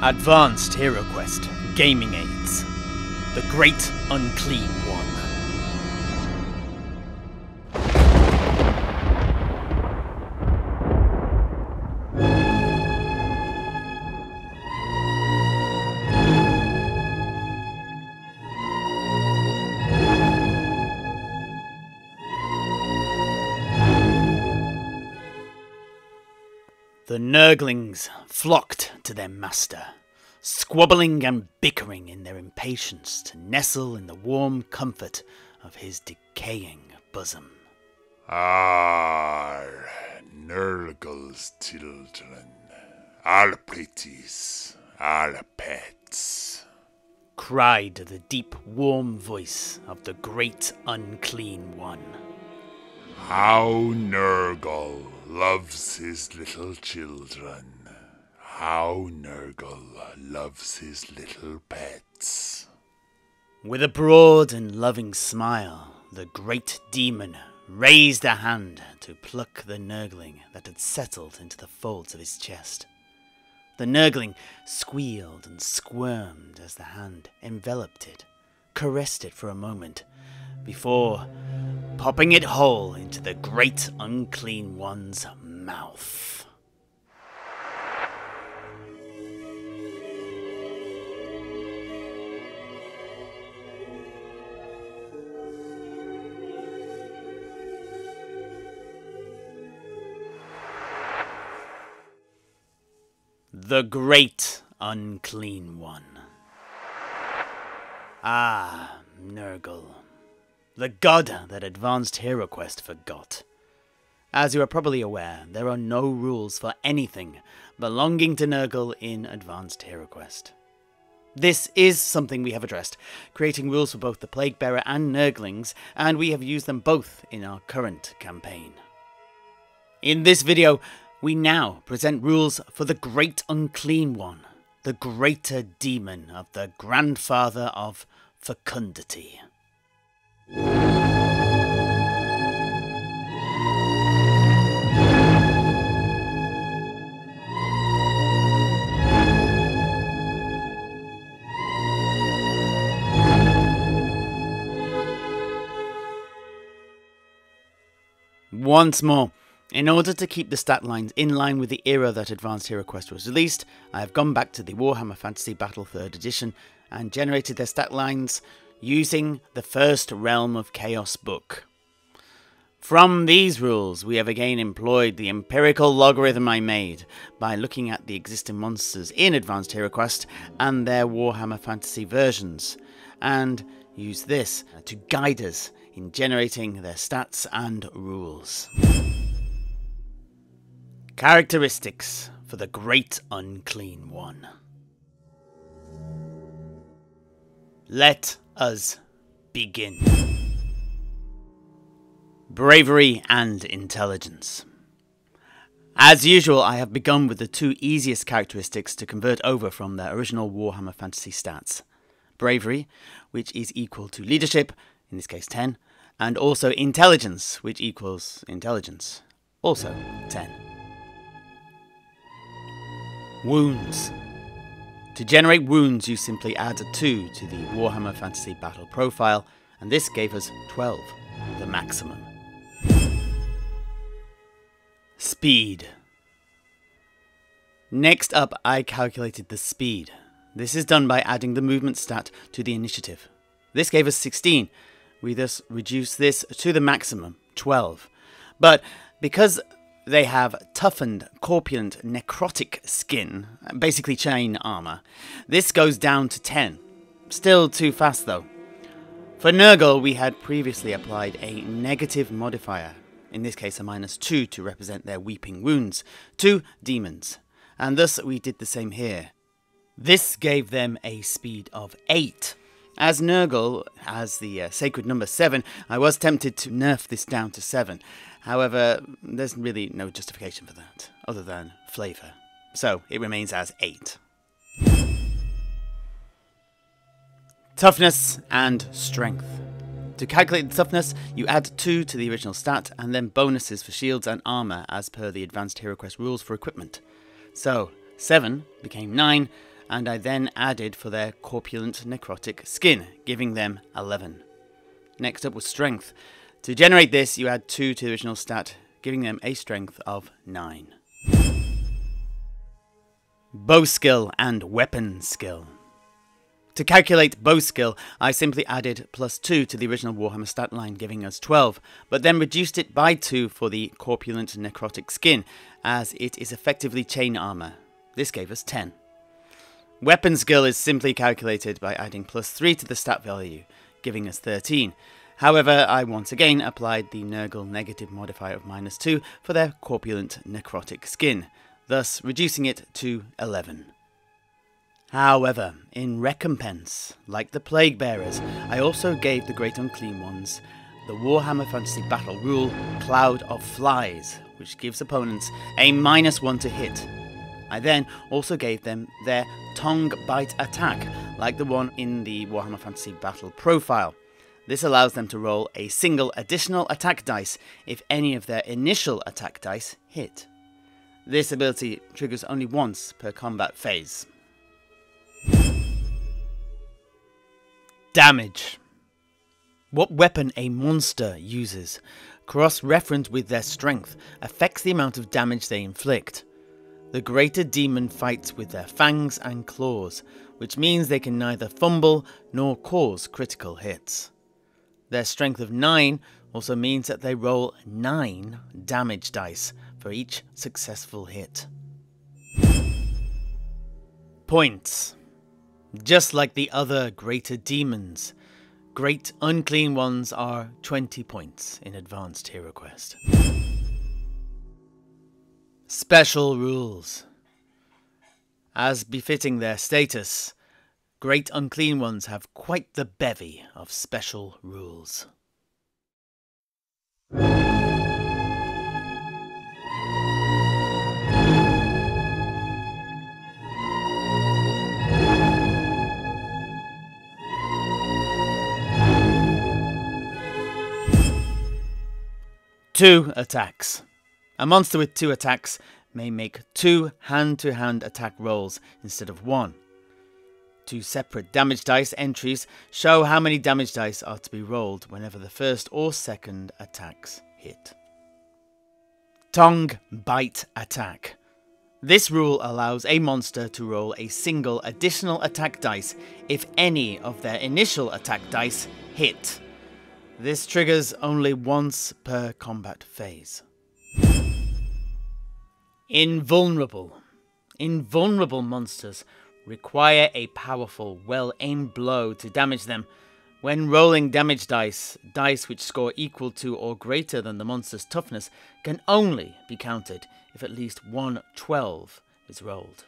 Advanced Heroquest Gaming Aids. The Great Unclean One. The Nurglings flocked to their master, squabbling and bickering in their impatience to nestle in the warm comfort of his decaying bosom. Nurgle's children, our pretties, our pets, cried the deep, warm voice of the Great Unclean One. How Nurgle loves his little children. How Nurgle loves his little pets. With a broad and loving smile, the great demon raised a hand to pluck the Nurgling that had settled into the folds of his chest. The Nurgling squealed and squirmed as the hand enveloped it, caressed it for a moment, before popping it whole into the Great Unclean One's mouth. The Great Unclean One. Ah, Nurgle. The god that Advanced Heroquest forgot. As you are probably aware, there are no rules for anything belonging to Nurgle in Advanced Heroquest. This is something we have addressed, creating rules for both the Plaguebearer and Nurglings, and we have used them both in our current campaign. In this video, we now present rules for the Great Unclean One, the greater demon of the grandfather of fecundity. Once more, in order to keep the stat lines in line with the era that Advanced Heroquest was released, I have gone back to the Warhammer Fantasy Battle 3rd edition and generated their stat lines using the First Realm of Chaos book. From these rules, we have again employed the empirical logarithm I made by looking at the existing monsters in Advanced Heroquest and their Warhammer Fantasy versions, and use this to guide us in generating their stats and rules. Characteristics for the Great Unclean One. Let us begin. Bravery and intelligence. As usual, I have begun with the two easiest characteristics to convert over from their original Warhammer Fantasy stats. Bravery, which is equal to leadership, in this case 10, and also intelligence, which equals intelligence, also 10. Wounds. To generate wounds, you simply add a 2 to the Warhammer Fantasy Battle profile, and this gave us 12, the maximum. Speed. Next up, I calculated the speed. This is done by adding the movement stat to the initiative. This gave us 16. We thus reduce this to the maximum, 12. But because they have toughened, corpulent, necrotic skin, basically chain armor, this goes down to 10. Still too fast though. For Nurgle, we had previously applied a negative modifier, in this case a -2 to represent their weeping wounds, to demons, and thus we did the same here. This gave them a speed of 8. As Nurgle has the sacred number 7, I was tempted to nerf this down to 7. However, there's really no justification for that, other than flavour. So, it remains as 8. Toughness and strength. To calculate the toughness, you add 2 to the original stat, and then bonuses for shields and armour as per the Advanced Heroquest rules for equipment. So, 7 became 9, and I then added for their corpulent necrotic skin, giving them 11. Next up was strength. To generate this, you add 2 to the original stat, giving them a strength of 9. Bow skill and weapon skill. To calculate bow skill, I simply added +2 to the original Warhammer stat line, giving us 12, but then reduced it by 2 for the corpulent necrotic skin, as it is effectively chain armor. This gave us 10. Weapon skill is simply calculated by adding +3 to the stat value, giving us 13. However, I once again applied the Nurgle negative modifier of -2 for their corpulent necrotic skin, thus reducing it to 11. However, in recompense, like the Plague Bearers, I also gave the Great Unclean Ones the Warhammer Fantasy Battle rule Cloud of Flies, which gives opponents a -1 to hit. I then also gave them their Tongue Bite attack, like the one in the Warhammer Fantasy Battle profile. This allows them to roll a single additional attack dice if any of their initial attack dice hit. This ability triggers only once per combat phase. Damage. What weapon a monster uses, cross-referenced with their strength, affects the amount of damage they inflict. The greater demon fights with their fangs and claws, which means they can neither fumble nor cause critical hits. Their strength of 9 also means that they roll 9 damage dice for each successful hit. Points. Just like the other greater demons, Great Unclean Ones are 20 points in Advanced Heroquest. Special rules. As befitting their status, Great Unclean Ones have quite the bevy of special rules. Two attacks. A monster with 2 attacks may make 2 hand-to-hand attack rolls instead of 1. 2 separate damage dice entries show how many damage dice are to be rolled whenever the first or second attacks hit. Tongue Bite attack. This rule allows a monster to roll a single additional attack dice if any of their initial attack dice hit. This triggers only once per combat phase. Invulnerable. Invulnerable monsters require a powerful, well-aimed blow to damage them. When rolling damage dice, dice which score equal to or greater than the monster's toughness can only be counted if at least 1/12 is rolled.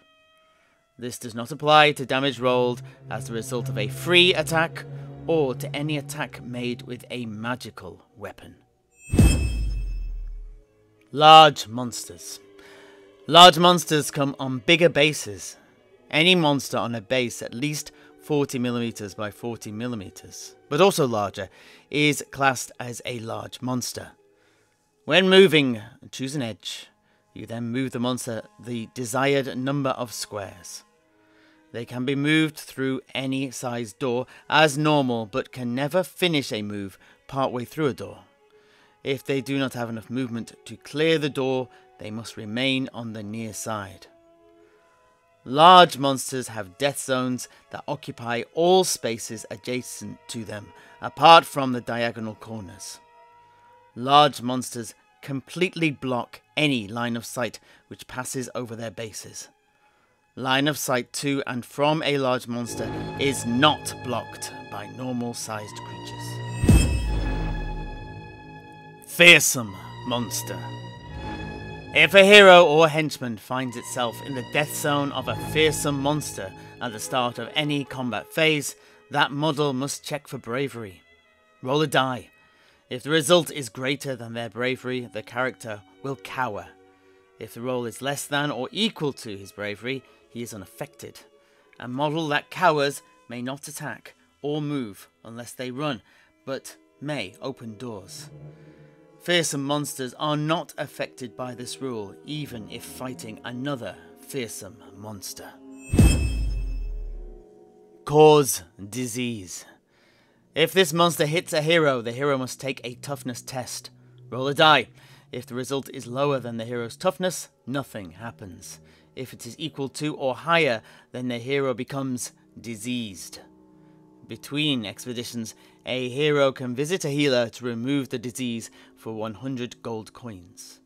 This does not apply to damage rolled as the result of a free attack or to any attack made with a magical weapon. Large monsters. Large monsters come on bigger bases. Any monster on a base at least 40mm by 40mm, but also larger, is classed as a large monster. When moving, choose an edge. You then move the monster the desired number of squares. They can be moved through any size door as normal, but can never finish a move partway through a door. If they do not have enough movement to clear the door, they must remain on the near side. Large monsters have death zones that occupy all spaces adjacent to them, apart from the diagonal corners. Large monsters completely block any line of sight which passes over their bases. Line of sight to and from a large monster is not blocked by normal-sized creatures. Fearsome monster. If a hero or henchman finds itself in the death zone of a fearsome monster at the start of any combat phase, that model must check for bravery. Roll a die. If the result is greater than their bravery, the character will cower. If the roll is less than or equal to his bravery, he is unaffected. A model that cowers may not attack or move unless they run, but may open doors. Fearsome monsters are not affected by this rule, even if fighting another fearsome monster. Cause disease. If this monster hits a hero, the hero must take a toughness test. Roll a die. If the result is lower than the hero's toughness, nothing happens. If it is equal to or higher, then the hero becomes diseased. Between expeditions, a hero can visit a healer to remove the disease for 100 gold coins.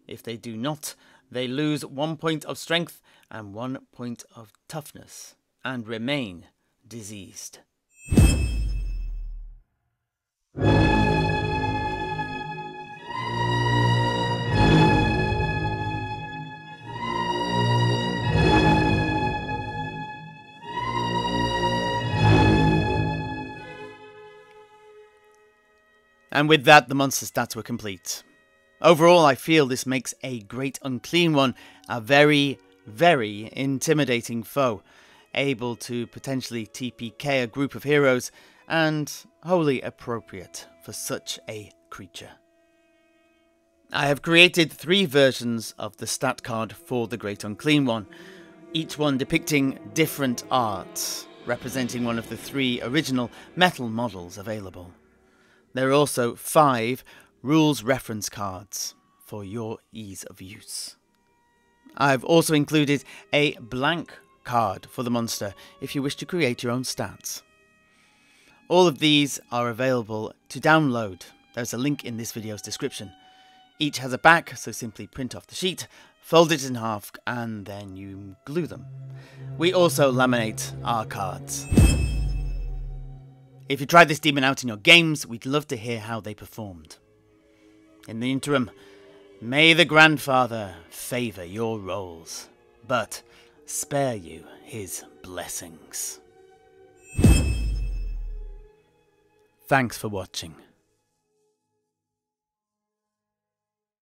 If they do not, they lose 1 point of strength and 1 point of toughness, and remain diseased. And with that, the monster stats were complete. Overall, I feel this makes a Great Unclean One a very, very intimidating foe, able to potentially TPK a group of heroes, and wholly appropriate for such a creature. I have created 3 versions of the stat card for the Great Unclean One, each one depicting different art, representing one of the 3 original metal models available. There are also 5 rules reference cards for your ease of use. I've also included a blank card for the monster if you wish to create your own stats. All of these are available to download. There's a link in this video's description. Each has a back, so simply print off the sheet, fold it in half, and then you glue them. We also laminate our cards. If you tried this demon out in your games, we'd love to hear how they performed. In the interim, may the Grandfather favour your rolls, but spare you his blessings. Thanks for watching.